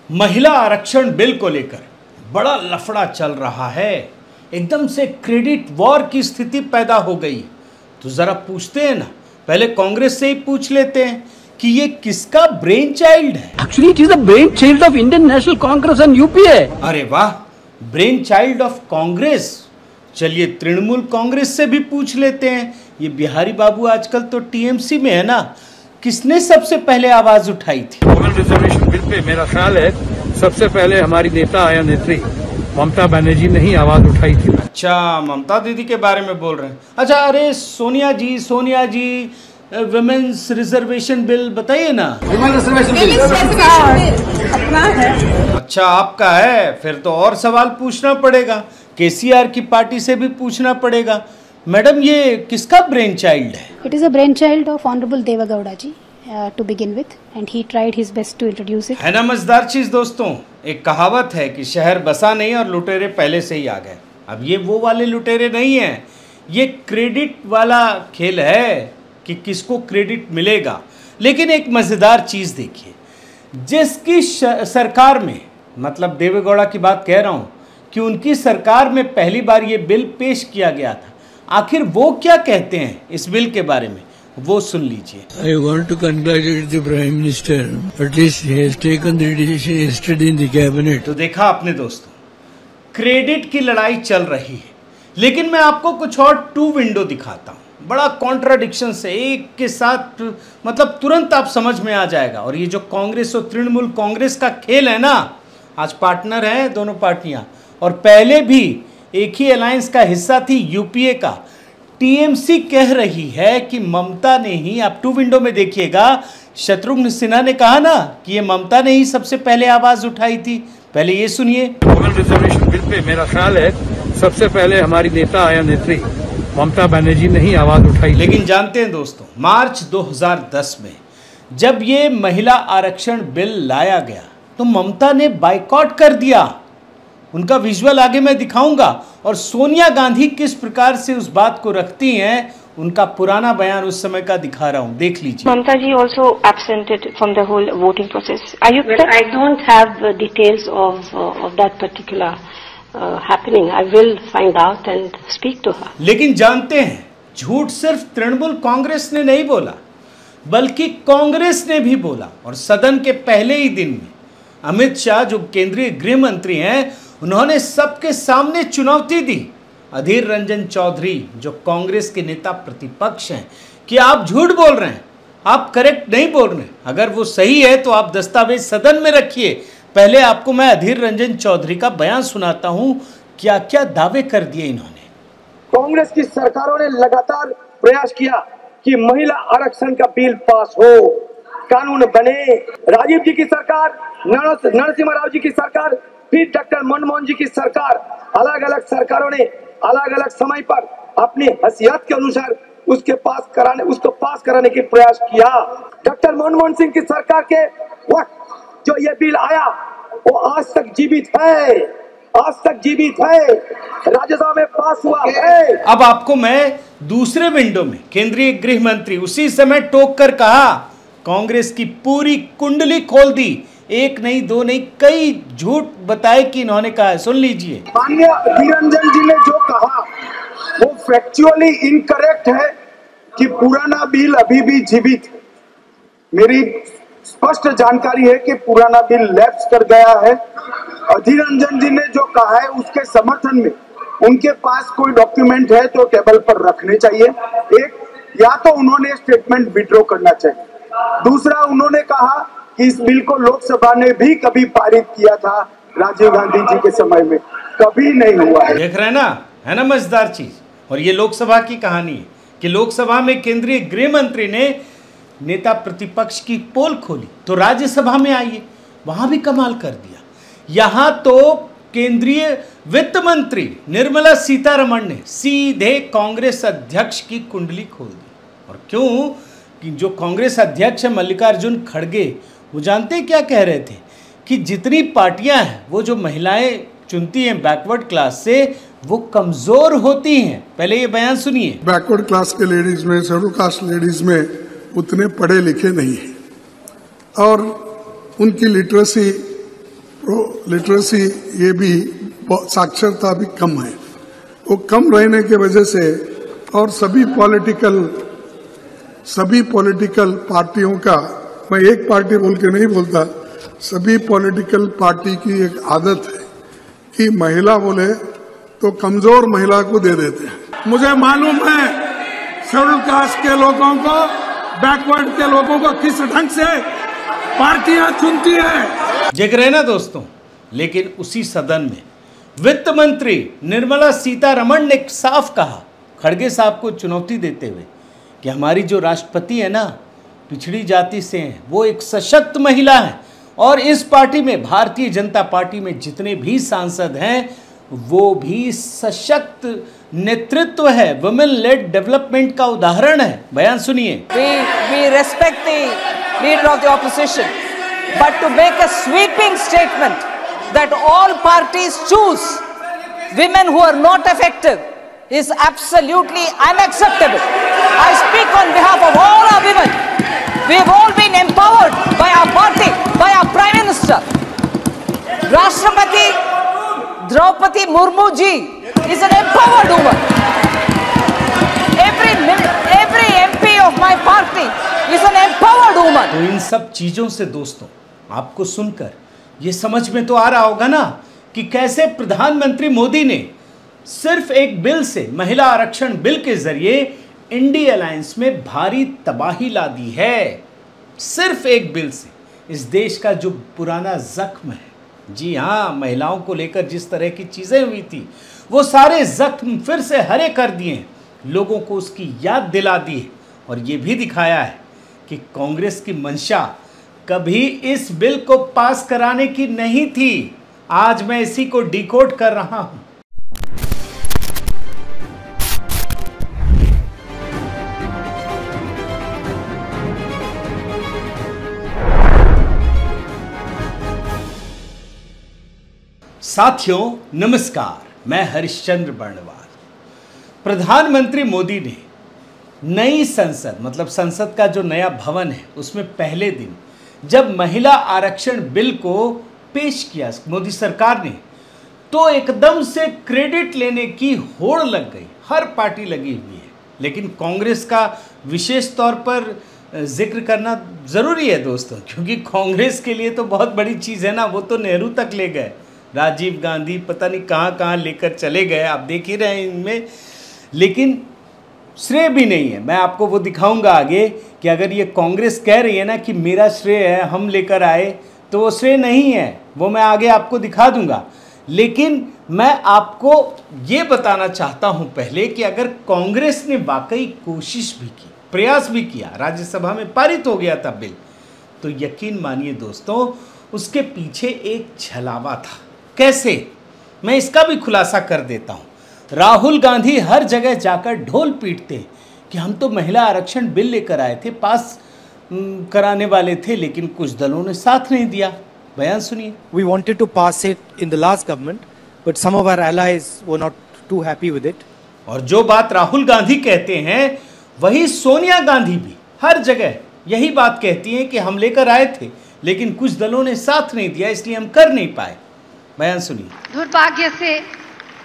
महिला आरक्षण बिल को लेकर बड़ा लफड़ा चल रहा है। एकदम से क्रेडिट वॉर की स्थिति पैदा हो गई। तो जरा पूछते हैं ना, पहले कांग्रेस से ही पूछ लेते हैं कि ये किसका ब्रेन चाइल्ड है। Actually it is the brain child of Indian national Congress and UPA. अरे वाह, ब्रेन चाइल्ड ऑफ कांग्रेस। चलिए तृणमूल कांग्रेस से भी पूछ लेते हैं। ये बिहारी बाबू आजकल तो टीएमसी में है ना, किसने सबसे पहले आवाज उठाई थी? रिजर्वेशन बिल पे मेरा ख्याल है सबसे पहले हमारी नेता या नेत्री ममता बनर्जी ने ही आवाज उठाई थी। अच्छा, ममता दीदी के बारे में बोल रहे हैं। अच्छा, अरे सोनिया जी विमेन्स रिजर्वेशन बिल बताइए ना। अपना है। अच्छा, आपका है, फिर तो और सवाल पूछना पड़ेगा। केसीआर की पार्टी से भी पूछना पड़ेगा। मैडम, ये किसका ब्रेन चाइल्ड है? It is a brainchild of Honorable Devagowda ji to begin with, and he tried his best to introduce it. है ना मजेदार चीज दोस्तों। एक कहावत है कि शहर बसा नहीं और लुटेरे पहले से ही आ गए। अब ये वो वाले लुटेरे नहीं हैं, ये क्रेडिट वाला खेल है कि किसको क्रेडिट मिलेगा। लेकिन एक मजेदार चीज देखिए, जिसकी सरकार में, मतलब देवेगौड़ा की बात कह रहा हूं कि उनकी सरकार में पहली बार ये बिल पेश किया गया था, आखिर वो क्या कहते हैं इस बिल के बारे में, वो सुन लीजिए। I want to congratulate the Prime Minister. At least he has taken the decision yesterday in the cabinet. तो देखा आपने दोस्तों, क्रेडिट की लड़ाई चल रही है। लेकिन मैं आपको कुछ और टू विंडो दिखाता हूँ, बड़ा कॉन्ट्राडिक्शन से एक के साथ, मतलब तुरंत आप समझ में आ जाएगा। और ये जो कांग्रेस और तृणमूल कांग्रेस का खेल है ना, आज पार्टनर है दोनों पार्टियां, और पहले भी एक ही अलायंस का हिस्सा थी यूपीए का। टीएमसी कह रही है कि ममता ने ही, आप टू विंडो में देखिएगा, शत्रुघ्न सिन्हा ने कहा ना कि ये ममता ने ही सबसे पहले आवाज उठाई थी। पहले ये सुनिए। रिजर्वेशन बिल पे मेरा ख्याल है सबसे पहले हमारी नेता या नेत्री ममता बनर्जी ने ही आवाज उठाई। लेकिन जानते हैं दोस्तों, मार्च 2010 में जब ये महिला आरक्षण बिल लाया गया तो ममता ने बाइकॉट कर दिया। उनका विजुअल आगे मैं दिखाऊंगा, और सोनिया गांधी किस प्रकार से उस बात को रखती हैं, उनका पुराना बयान उस समय का दिखा रहा हूं, देख लीजिए। Mamta ji also absented from the whole voting process. Are you? Well, I don't have details of that particular happening. I will find out and speak to her. लेकिन जानते हैं, झूठ सिर्फ तृणमूल कांग्रेस ने नहीं बोला, बल्कि कांग्रेस ने भी बोला। और सदन के पहले ही दिन में अमित शाह, जो केंद्रीय गृह मंत्री हैं, उन्होंने सबके सामने चुनौती दी अधीर रंजन चौधरी, जो कांग्रेस के नेता प्रतिपक्ष हैं, कि आप झूठ बोल रहे हैं, आप करेक्ट नहीं बोल रहे हैं। अगर वो सही है तो आप दस्तावेज सदन में रखिए। पहले आपको मैं अधीर रंजन चौधरी का बयान सुनाता हूं, क्या क्या दावे कर दिए इन्होंने। कांग्रेस की सरकारों ने लगातार प्रयास किया कि महिला आरक्षण का बिल पास हो, कानून बने। राजीव जी की सरकार, नरसिम्हा राव जी की सरकार, फिर डॉक्टर मनमोहन जी की सरकार, अलग अलग सरकारों ने अलग अलग समय पर अपनी हैसियत के अनुसार उसको पास कराने की प्रयास किया। डॉक्टर मनमोहन सिंह की सरकार के वक्त जो ये बिल आया वो आज तक जीवित है, राज्यसभा में पास हुआ है। अब आपको मैं दूसरे विंडो में केंद्रीय गृह मंत्री उसी समय टोक कर कहा, कांग्रेस की पूरी कुंडली खोल दी। एक नहीं, दो नहीं, कई झूठ बताए कि इन्होंने कहा है। सुन लीजिए। माननीय निरंजन जी ने जो कहा वो फैक्चुअली इनकरेक्ट है कि पुराना बिल अभी भी जीवित है। मेरी स्पष्ट जानकारी है कि पुराना बिल लैप्स कर गया है। अधीर रंजन जी ने जो कहा है उसके समर्थन में उनके पास कोई डॉक्यूमेंट है तो टेबल पर रखने चाहिए। एक, या तो उन्होंने स्टेटमेंट विड्रॉ करना चाहिए। दूसरा, उन्होंने कहा कि इस बिल को लोकसभा ने भी कभी पारित किया था राजीव गांधी जी के समय में, कभी नहीं हुआ है। देख रहे हैं ना, है ना मजेदार चीज। और ये लोकसभा की कहानी है कि लोकसभा में केंद्रीय गृह मंत्री ने नेता प्रतिपक्ष की पोल खोली, तो राज्यसभा में आइए, वहां भी कमाल कर दिया। यहां तो केंद्रीय वित्त मंत्री निर्मला सीतारमण ने सीधे कांग्रेस अध्यक्ष की कुंडली खोल दी। और क्यों? कि जो कांग्रेस अध्यक्ष है मल्लिकार्जुन खड़गे, वो जानते क्या कह रहे थे कि जितनी पार्टियां हैं वो जो महिलाएं चुनती हैं बैकवर्ड क्लास से, वो कमजोर होती हैं। पहले ये बयान सुनिए। बैकवर्ड क्लास के लेडीज में, शेड्यूल कास्ट लेडीज में उतने पढ़े लिखे नहीं है और उनकी लिटरेसी लिटरेसी ये भी साक्षरता भी कम है। वो कम रहने के वजह से और सभी पॉलिटिकल पार्टियों का, मैं एक पार्टी बोल के नहीं बोलता, सभी पॉलिटिकल पार्टी की एक आदत है कि महिला बोले तो कमजोर महिला को दे देते हैं। मुझे मालूम है शेड्यूल कास्ट के लोगों को, बैकवर्ड के लोगों को किस ढंग से पार्टियां चुनती है। जिक्र है ना दोस्तों, लेकिन उसी सदन में वित्त मंत्री निर्मला सीतारमण ने साफ कहा, खड़गे साहब को चुनौती देते हुए, कि हमारी जो राष्ट्रपति है ना, पिछड़ी जाति से हैं, वो एक सशक्त महिला है और इस पार्टी में, भारतीय जनता पार्टी में जितने भी सांसद हैं वो भी सशक्त नेतृत्व है, वुमेन लेड डेवलपमेंट का उदाहरण है। बयान सुनिए। We respect the leader of the opposition, but to make a sweeping statement that all parties choose women who are not effective is absolutely unacceptable. I speak on behalf of all our women. We have all been empowered by our party, by our Prime Minister. Rashtrapati Draupadi Murmu ji is an empowered woman. Every MP of my party is an empowered woman. तो इन सब चीजों से दोस्तों आपको सुनकर ये समझ में तो आ रहा होगा ना कि कैसे प्रधानमंत्री मोदी ने सिर्फ एक बिल से, महिला आरक्षण बिल के जरिए इंडिया अलायंस में भारी तबाही ला दी है। सिर्फ एक बिल से इस देश का जो पुराना जख्म है, जी हाँ, महिलाओं को लेकर जिस तरह की चीजें हुई थी, वो सारे जख्म फिर से हरे कर दिए हैं, लोगों को उसकी याद दिला दी है और ये भी दिखाया है कि कांग्रेस की मंशा कभी इस बिल को पास कराने की नहीं थी। आज मैं इसी को डिकोड कर रहा हूं। साथियों नमस्कार, मैं हरिश्चंद्र बर्णवाल। प्रधानमंत्री मोदी ने नई संसद, मतलब संसद का जो नया भवन है, उसमें पहले दिन जब महिला आरक्षण बिल को पेश किया मोदी सरकार ने, तो एकदम से क्रेडिट लेने की होड़ लग गई, हर पार्टी लगी हुई है। लेकिन कांग्रेस का विशेष तौर पर जिक्र करना ज़रूरी है दोस्तों, क्योंकि कांग्रेस के लिए तो बहुत बड़ी चीज़ है ना, वो तो नेहरू तक ले गए, राजीव गांधी पता नहीं कहाँ कहाँ लेकर चले गए, आप देख ही रहे हैं इनमें। लेकिन श्रेय भी नहीं है, मैं आपको वो दिखाऊंगा आगे कि अगर ये कांग्रेस कह रही है ना कि मेरा श्रेय है, हम लेकर आए, तो वो श्रेय नहीं है, वो मैं आगे आपको दिखा दूंगा। लेकिन मैं आपको ये बताना चाहता हूं पहले कि अगर कांग्रेस ने वाकई कोशिश भी की, प्रयास भी किया, राज्यसभा में पारित हो गया था बिल, तो यकीन मानिए दोस्तों उसके पीछे एक छलावा था। कैसे, मैं इसका भी खुलासा कर देता हूं। राहुल गांधी हर जगह जाकर ढोल पीटते कि हम तो महिला आरक्षण बिल लेकर आए थे, पास कराने वाले थे, लेकिन कुछ दलों ने साथ नहीं दिया। बयान सुनिए। We wanted to pass it in the last government, but some of our allies were not too happy with it. और जो बात राहुल गांधी कहते हैं वही सोनिया गांधी भी हर जगह यही बात कहती हैं कि हम लेकर आए थे, लेकिन कुछ दलों ने साथ नहीं दिया, इसलिए हम कर नहीं पाए। बयान सुनिए। दुर्भाग्य से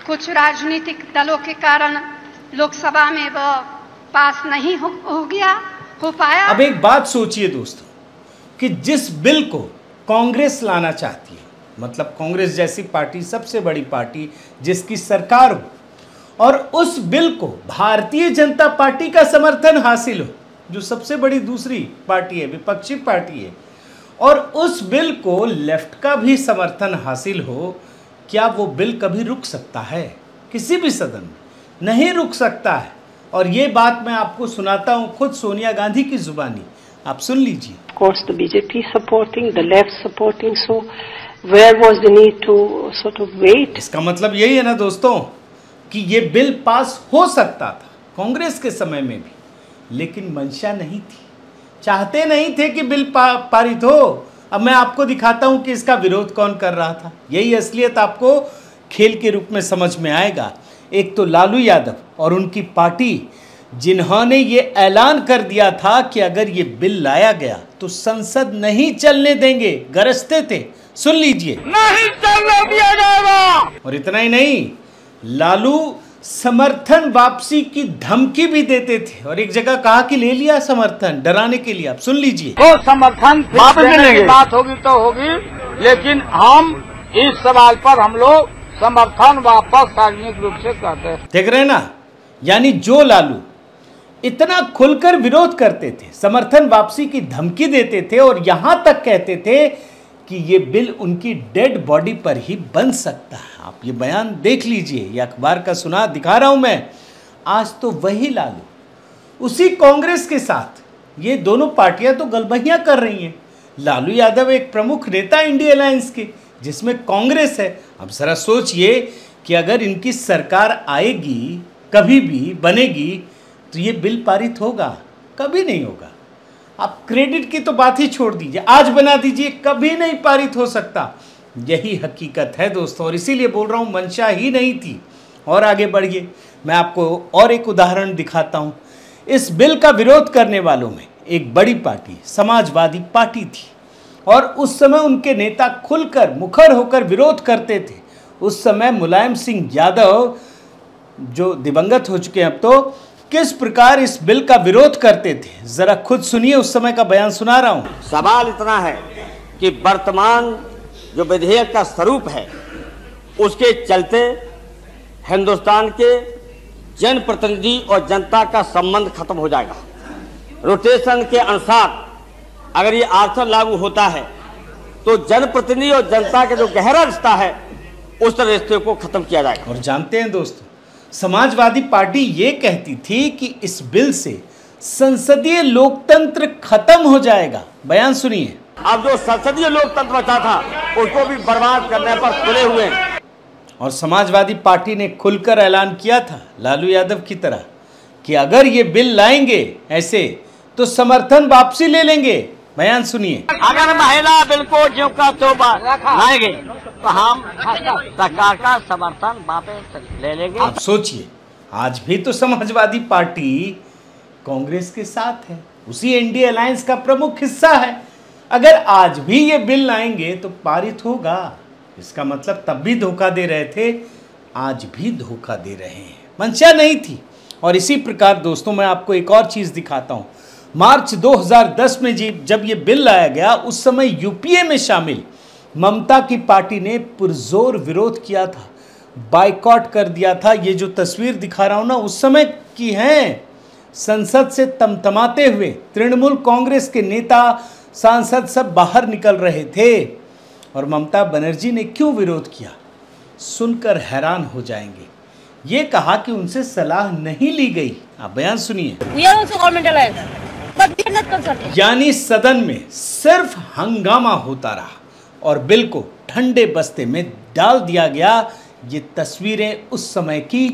कुछ राजनीतिक दलों के कारण लोकसभा में वह पास नहीं हो पाया। अब एक बात सोचिए दोस्तों कि जिस बिल को कांग्रेस लाना चाहती है, मतलब कांग्रेस जैसी पार्टी, सबसे बड़ी पार्टी जिसकी सरकार हो, और उस बिल को भारतीय जनता पार्टी का समर्थन हासिल हो, जो सबसे बड़ी दूसरी पार्टी है, विपक्षी पार्टी है, और उस बिल को लेफ्ट का भी समर्थन हासिल हो, क्या वो बिल कभी रुक सकता है? किसी भी सदन में नहीं रुक सकता है। और ये बात मैं आपको सुनाता हूँ खुद सोनिया गांधी की जुबानी, आप सुन लीजिए। Of course, the BJP supporting, the left supporting, so where was the need to sort of wait? इसका मतलब यही है ना दोस्तों कि ये बिल पास हो सकता था कांग्रेस के समय में भी, लेकिन मंशा नहीं थी, चाहते नहीं थे कि बिल पारित हो। अब मैं आपको दिखाता हूं कि इसका विरोध कौन कर रहा था। यही असलियत आपको खेल के रूप में समझ में आएगा। एक तो लालू यादव और उनकी पार्टी, जिन्होंने ये ऐलान कर दिया था कि अगर ये बिल लाया गया तो संसद नहीं चलने देंगे, गरजते थे, सुन लीजिए। नहीं चलने दिया जाएगा। और इतना ही नहीं, लालू समर्थन वापसी की धमकी भी देते थे और एक जगह कहा कि ले लिया समर्थन डराने के लिए। आप सुन लीजिए। वो समर्थन वापस लेने की बात होगी तो होगी, लेकिन हम इस सवाल पर हम लोग समर्थन वापस सार्वजनिक रूप से करते हैं। देख रहे हैं ना, यानी जो लालू इतना खुलकर विरोध करते थे, समर्थन वापसी की धमकी देते थे और यहां तक कहते थे कि ये बिल उनकी डेड बॉडी पर ही बन सकता है। आप ये बयान देख लीजिए, ये अखबार का सुना दिखा रहा हूं मैं। आज तो वही लालू उसी कांग्रेस के साथ, ये दोनों पार्टियां तो गलबहियां कर रही हैं। लालू यादव एक प्रमुख नेता इंडिया अलायंस के, जिसमें कांग्रेस है। अब जरा सोचिए कि अगर इनकी सरकार आएगी, कभी भी बनेगी, तो ये बिल पारित होगा? कभी नहीं होगा। आप क्रेडिट की तो बात ही छोड़ दीजिए, आज बना दीजिए, कभी नहीं पारित हो सकता। यही हकीकत है दोस्तों, और इसीलिए बोल रहा हूं मंशा ही नहीं थी। और आगे बढ़िए, मैं आपको और एक उदाहरण दिखाता हूं। इस बिल का विरोध करने वालों में एक बड़ी पार्टी समाजवादी पार्टी थी और उस समय उनके नेता खुलकर मुखर होकर विरोध करते थे। उस समय मुलायम सिंह यादव, जो दिवंगत हो चुके हैं अब, तो किस प्रकार इस बिल का विरोध करते थे, जरा खुद सुनिए। उस समय का बयान सुना रहा हूं। सवाल इतना है कि वर्तमान जो विधेयक का स्वरूप है, उसके चलते हिंदुस्तान के जनप्रतिनिधि और जनता का संबंध खत्म हो जाएगा। रोटेशन के अनुसार अगर ये आरक्षण लागू होता है तो जनप्रतिनिधि और जनता का जो गहरा रिश्ता है, उस रिश्ते को खत्म किया जाएगा। और जानते हैं दोस्तों, समाजवादी पार्टी ये कहती थी कि इस बिल से संसदीय लोकतंत्र खत्म हो जाएगा। बयान सुनिए। अब जो संसदीय लोकतंत्र बचा था, उसको भी बर्बाद करने पर तुले हुए हैं। और समाजवादी पार्टी ने खुलकर ऐलान किया था, लालू यादव की तरह, कि अगर ये बिल लाएंगे ऐसे तो समर्थन वापसी ले लेंगे। बयान सुनिए। अगर महिला बिल को ज्यों का त्यों लाएंगे तो हम सरकार का समर्थन वापस ले लेंगे। आप सोचिए, आज भी तो समाजवादी पार्टी कांग्रेस के साथ है, उसी एनडीए अलायंस का प्रमुख हिस्सा है। अगर आज भी ये बिल लाएंगे तो पारित होगा। इसका मतलब तब भी धोखा दे रहे थे, आज भी धोखा दे रहे हैं। मंशा नहीं थी। और इसी प्रकार दोस्तों, मैं आपको एक और चीज दिखाता हूं। मार्च 2010 में जब ये बिल लाया गया, उस समय यूपीए में शामिल ममता की पार्टी ने पुरजोर विरोध किया था, बाइकॉट कर दिया था। ये जो तस्वीर दिखा रहा हूं ना, उस समय की है। संसद से तमतमाते हुए तृणमूल कांग्रेस के नेता, सांसद सब बाहर निकल रहे थे। और ममता बनर्जी ने क्यों विरोध किया, सुनकर हैरान हो जाएंगे। ये कहा कि उनसे सलाह नहीं ली गई। आप बयान सुनिए। यानी सदन में सिर्फ हंगामा होता रहा और बिल को ठंडे बस्ते में डाल दिया गया। ये तस्वीरें उस समय की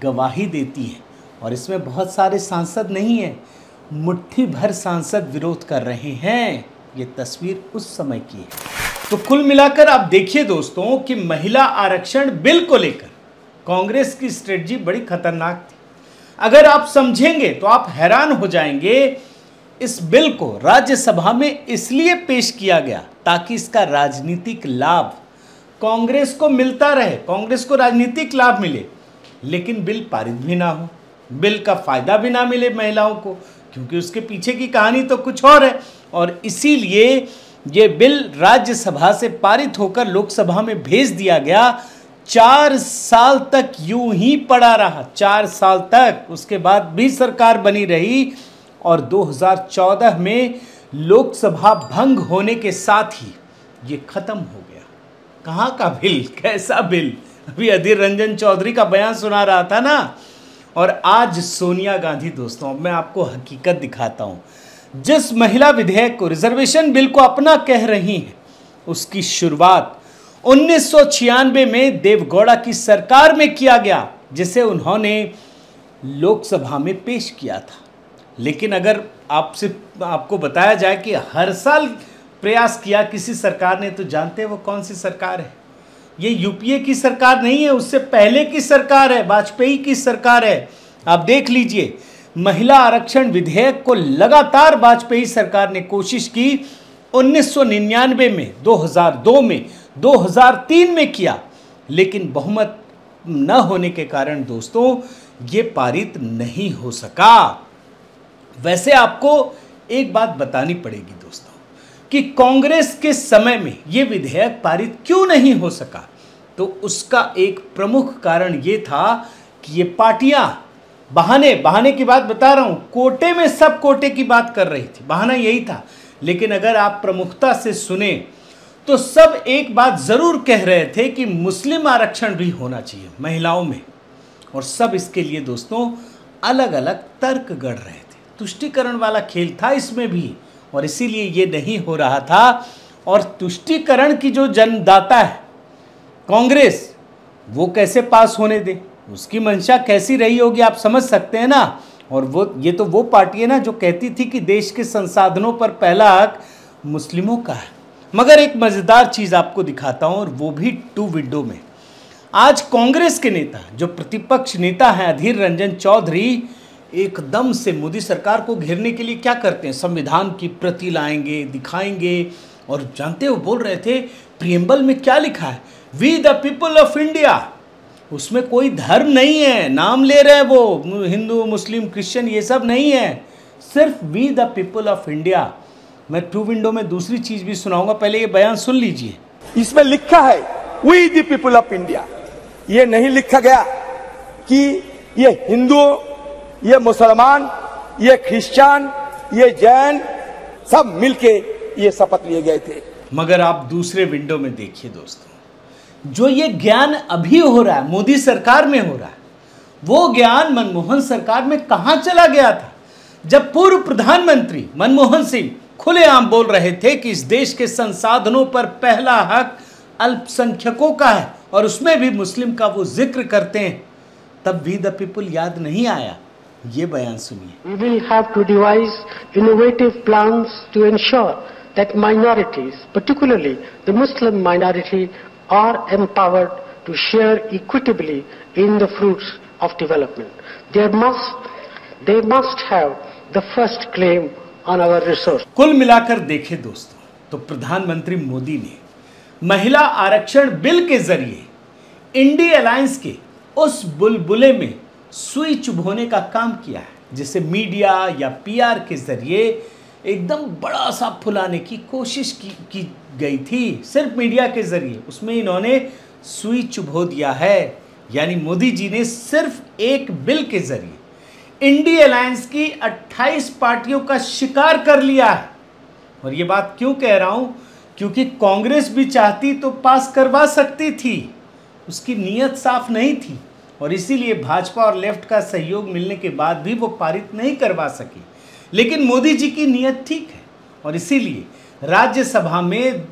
गवाही देती हैं। और इसमें बहुत सारे सांसद नहीं हैं, मुट्ठी भर सांसद विरोध कर रहे हैं। ये तस्वीर उस समय की है। तो कुल मिलाकर आप देखिए दोस्तों कि महिला आरक्षण बिल को लेकर कांग्रेस की स्ट्रेटजी बड़ी खतरनाक थी। अगर आप समझेंगे तो आप हैरान हो जाएंगे। इस बिल को राज्यसभा में इसलिए पेश किया गया ताकि इसका राजनीतिक लाभ कांग्रेस को मिलता रहे, कांग्रेस को राजनीतिक लाभ मिले, लेकिन बिल पारित भी ना हो, बिल का फायदा भी ना मिले महिलाओं को, क्योंकि उसके पीछे की कहानी तो कुछ और है। और इसीलिए ये बिल राज्यसभा से पारित होकर लोकसभा में भेज दिया गया। 4 साल तक यूं ही पड़ा रहा, 4 साल तक। उसके बाद भी सरकार बनी रही और 2014 में लोकसभा भंग होने के साथ ही ये खत्म हो गया। कहाँ का बिल, कैसा बिल? अभी अधीर रंजन चौधरी का बयान सुना रहा था ना। और आज सोनिया गांधी, दोस्तों अब मैं आपको हकीकत दिखाता हूँ। जिस महिला विधेयक को, रिजर्वेशन बिल को अपना कह रही हैं, उसकी शुरुआत 1996 में देवगौड़ा की सरकार में किया गया, जिसे उन्होंने लोकसभा में पेश किया था। लेकिन अगर आपको बताया जाए कि हर साल प्रयास किया किसी सरकार ने, तो जानते हैं वो कौन सी सरकार है? ये यूपीए की सरकार नहीं है, उससे पहले की सरकार है, वाजपेयी की सरकार है। आप देख लीजिए, महिला आरक्षण विधेयक को लगातार वाजपेयी सरकार ने कोशिश की 1999 में, 2002 में, 2003 में किया, लेकिन बहुमत न होने के कारण दोस्तों ये पारित नहीं हो सका। वैसे आपको एक बात बतानी पड़ेगी दोस्तों कि कांग्रेस के समय में ये विधेयक पारित क्यों नहीं हो सका। तो उसका एक प्रमुख कारण ये था कि ये पार्टियां बहाने की बात बता रहा हूं, कोटे में सब कोटे की बात कर रही थी, बहाना यही था। लेकिन अगर आप प्रमुखता से सुने तो सब एक बात जरूर कह रहे थे कि मुस्लिम आरक्षण भी होना चाहिए महिलाओं में, और सब इसके लिए दोस्तों अलग अलग तर्क गढ़ रहे थे। तुष्टीकरण वाला खेल था इसमें भी, और इसीलिए ये नहीं हो रहा था। और तुष्टीकरण की जो जन्मदाता है कांग्रेस, वो कैसे पास होने दे, उसकी मंशा कैसी रही होगी आप समझ सकते हैं ना। और ये तो वो पार्टी है ना जो कहती थी कि देश के संसाधनों पर पहला हक मुस्लिमों का है। मगर एक मज़ेदार चीज़ आपको दिखाता हूं, और वो भी 2 विंडो में। आज कांग्रेस के नेता, जो प्रतिपक्ष नेता हैं अधीर रंजन चौधरी, एकदम से मोदी सरकार को घेरने के लिए क्या करते हैं, संविधान की प्रति लाएंगे, दिखाएंगे। और जानते हो, बोल रहे थे प्रियम्बल में क्या लिखा है, we the people of India. उसमें कोई धर्म नहीं है, नाम ले रहे हैं वो, हिंदू मुस्लिम क्रिश्चियन ये सब नहीं है, सिर्फ we the people of India. मैं 2 विंडो में दूसरी चीज भी सुनाऊंगा, पहले ये बयान सुन लीजिए। इसमें लिखा है we the people of India. ये नहीं लिखा गया कि ये हिंदू, ये मुसलमान, ये क्रिश्चियन, ये जैन सब मिलके ये शपथ लिए गए थे। मगर आप दूसरे विंडो में देखिए दोस्तों, जो ये ज्ञान अभी हो रहा है, मोदी सरकार में हो रहा है, वो ज्ञान मनमोहन सरकार में कहां चला गया था, जब पूर्व प्रधानमंत्री मनमोहन सिंह खुलेआम बोल रहे थे कि इस देश के संसाधनों पर पहला हक अल्पसंख्यकों का है, और उसमें भी मुस्लिम का वो जिक्र करते हैं, तब वी द पीपल याद नहीं आया। ये बयान सुनिए। We will have to devise innovative plans to ensure that minorities, particularly the Muslim minority, are empowered to share equitably in the fruits of development. They must have the first claim on our resource. कुल मिलाकर देखें दोस्तों तो प्रधानमंत्री मोदी ने महिला आरक्षण bill के जरिए इंडी अलायंस के उस बुलबुले में सुई चुभोने का काम किया है, जिसे मीडिया या पीआर के जरिए एकदम बड़ा सा फुलाने की कोशिश की गई थी। सिर्फ मीडिया के जरिए उसमें इन्होंने सुई चुभो दिया है। यानी मोदी जी ने सिर्फ एक बिल के जरिए इंडी अलायंस की 28 पार्टियों का शिकार कर लिया है। और ये बात क्यों कह रहा हूं, क्योंकि कांग्रेस भी चाहती तो पास करवा सकती थी, उसकी नीयत साफ नहीं थी, और इसीलिए भाजपा और लेफ्ट का सहयोग मिलने के बाद भी वो पारित नहीं करवा सकी। लेकिन मोदी जी की नीयत ठीक है, और इसीलिए राज्यसभा में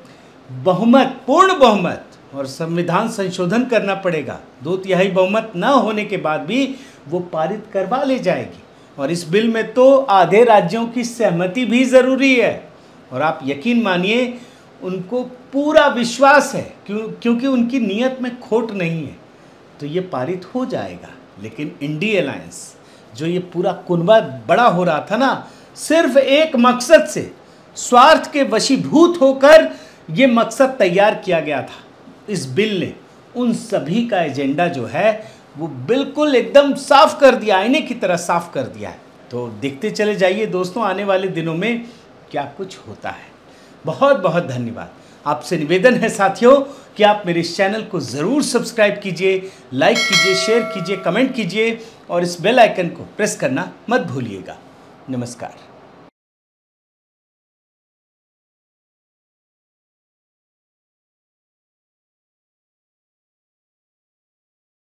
बहुमत, पूर्ण बहुमत और संविधान संशोधन करना पड़ेगा। 2/3 बहुमत न होने के बाद भी वो पारित करवा ले जाएगी। और इस बिल में तो आधे राज्यों की सहमति भी ज़रूरी है, और आप यकीन मानिए उनको पूरा विश्वास है क्योंकि उनकी नीयत में खोट नहीं है, तो ये पारित हो जाएगा। लेकिन इंडी अलायंस जो ये पूरा कुनबा बड़ा हो रहा था ना, सिर्फ एक मकसद से स्वार्थ के वशीभूत होकर ये मकसद तैयार किया गया था। इस बिल ने उन सभी का एजेंडा जो है वो बिल्कुल एकदम साफ कर दिया, आईने की तरह साफ कर दिया है। तो देखते चले जाइए दोस्तों आने वाले दिनों में क्या कुछ होता है। बहुत बहुत धन्यवाद। आपसे निवेदन है साथियों कि आप मेरे इस चैनल को ज़रूर सब्सक्राइब कीजिए, लाइक कीजिए, शेयर कीजिए, कमेंट कीजिए और इस बेल आइकन को प्रेस करना मत भूलिएगा। नमस्कार।